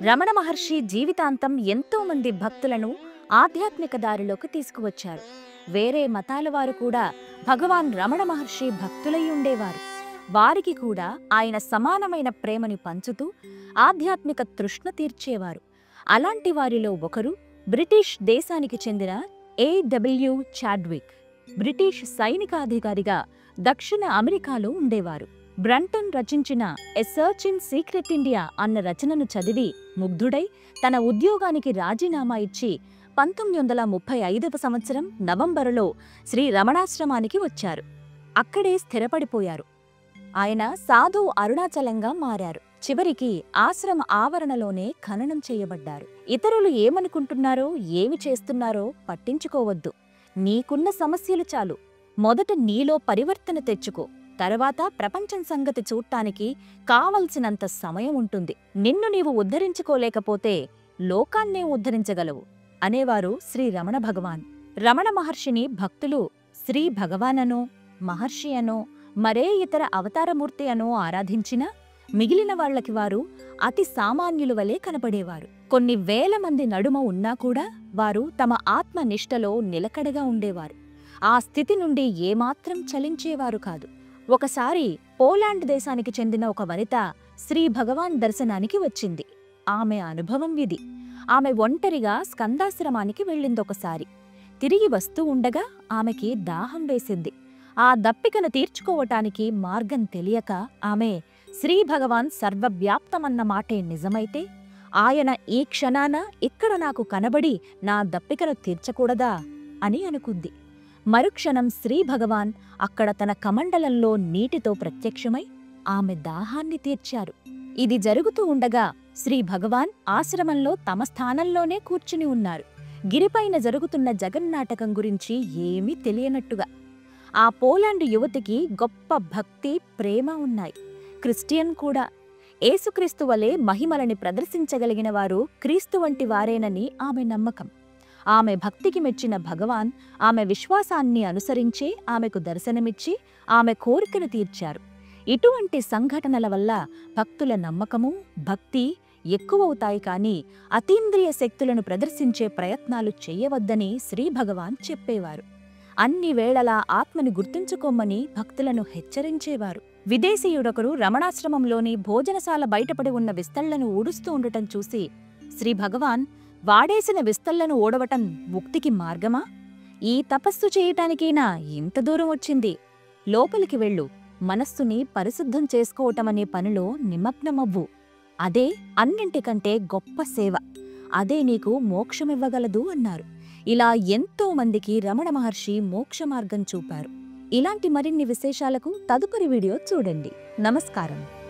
రమణ మహర్షి జీవితాంతం ఎంతో మంది భక్తులను ఆధ్యాత్మిక దారిలోకి తీసుకువచ్చారు. వేరే మతాల వారు కూడా భగవాన్ రమణ మహర్షి భక్తులై ఉండేవారు. వారికి కూడా ఆయన సమానమైన ప్రేమని పంచుతూ ఆధ్యాత్మిక తృష్ణ తీర్చేవారు. అలాంటి వారిలో ఒకరు బ్రిటిష్ దేశానికి చెందిన A.W. చాడ్విక్. బ్రిటిష్ సైనికాధికారిగా దక్షిణ అమెరికాలో ఉండేవారు. బ్రంటన్ రచించిన ఎ సర్చ్ ఇన్ సీక్రెట్ ఇండియా అన్న రచనను చదివి ముగ్ధుడై తన ఉద్యోగానికి రాజీనామా ఇచ్చి 1935వ సంవత్సరం నవంబరులో శ్రీ రమణాశ్రమానికి వచ్చారు. అక్కడే స్థిరపడిపోయారు. ఆయన సాధు అరుణాచలంగా మారారు. చివరికి ఆశ్రమ ఆవరణలోనే ఖననం చేయబడ్డారు. ఇతరులు ఏమనుకుంటున్నారో ఏమి చేస్తున్నారో పట్టించుకోవద్దు. నీకున్న సమస్యలు చాలు. మొదట నీలో పరివర్తన తెచ్చుకో. తర్వాత ప్రపంచం సంగతి చూడటానికి కావలసినంత సమయం ఉంటుంది. నిన్ను నీవు ఉద్ధరించుకోలేకపోతే లోకాన్నే ఉద్ధరించగలవు అనేవారు శ్రీ రమణ భగవాన్. రమణ మహర్షిని భక్తులు శ్రీ భగవాననో మహర్షి అనో మరే ఇతర అవతారమూర్తి అనో ఆరాధించినా మిగిలిన వాళ్లకి వారు అతి సామాన్యులు వలె కనపడేవారు. కొన్ని వేల మంది నడుమ ఉన్నా కూడా వారు తమ ఆత్మనిష్టలో నిలకడగా ఉండేవారు. ఆ స్థితి నుండి ఏమాత్రం చలించేవారు కాదు. ఒకసారి పోలాండ్ దేశానికి చెందిన ఒక వనిత శ్రీ భగవాన్ దర్శనానికి వచ్చింది. ఆమె అనుభవం ఇది. ఆమె ఒంటరిగా స్కందాశ్రమానికి వెళ్ళిందొకసారి. తిరిగి వస్తూ ఉండగా ఆమెకి దాహం వేసింది. ఆ దప్పికను తీర్చుకోవటానికి మార్గం తెలియక ఆమె శ్రీ భగవాన్ సర్వవ్యాప్తమన్న మాటే నిజమైతే ఆయన ఈ క్షణాన ఇక్కడ నాకు కనబడి నా దప్పికను తీర్చకూడదా అని అనుకుంది. మరుక్షణం శ్రీ భగవాన్ అక్కడ తన కమండలంలో నీటితో ప్రత్యక్షమై ఆమె దాహాన్ని తీర్చారు. ఇది జరుగుతూ ఉండగా శ్రీ భగవాన్ ఆశ్రమంలో తమ స్థానంలోనే కూర్చుని ఉన్నారు. గిరిపైన జరుగుతున్న జగన్నాటకం గురించి ఏమీ తెలియనట్టుగా. ఆ పోలాండ్ యువతికి గొప్ప భక్తి, ప్రేమ ఉన్నాయి. క్రిస్టియన్ కూడా. ఏసుక్రీస్తు వలె మహిమలని ప్రదర్శించగలిగిన వారు క్రీస్తు వంటి వారేనని ఆమె నమ్మకం. ఆమె భక్తికి మెచ్చిన భగవాన్ ఆమె విశ్వాసాన్ని అనుసరించే ఆమెకు దర్శనమిచ్చి ఆమె కోరికను తీర్చారు. ఇటువంటి సంఘటనల వల్ల భక్తుల నమ్మకము, భక్తి ఎక్కువవుతాయి. కానీ అతీంద్రియ శక్తులను ప్రదర్శించే ప్రయత్నాలు చెయ్యవద్దని శ్రీ భగవాన్ చెప్పేవారు. అన్ని వేళలా ఆత్మని గుర్తుంచుకోమని భక్తులను హెచ్చరించేవారు. విదేశీయుడొకరు రమణాశ్రమంలోని భోజనశాల బయటపడి ఉన్న విస్తళ్లను ఊడుస్తూ ఉండటం చూసి శ్రీ భగవాన్, వాడేసిన విస్తళ్లను ఓడవటం ముక్తికి మార్గమా? ఈ తపస్సు చేయటానికైనా ఇంత దూరం వచ్చింది. లోపలికి వెళ్ళు. మనస్సుని పరిశుద్ధం చేసుకోవటమనే పనిలో నిమగ్నమవ్వు. అదే అన్నింటికంటే గొప్ప సేవ. అదే నీకు మోక్షమివ్వగలదు అన్నారు. ఇలా ఎంతో మందికి రమణ మహర్షి మోక్ష మార్గం చూపారు. ఇలాంటి మరిన్ని విశేషాలకు తదుపరి వీడియో చూడండి. నమస్కారం.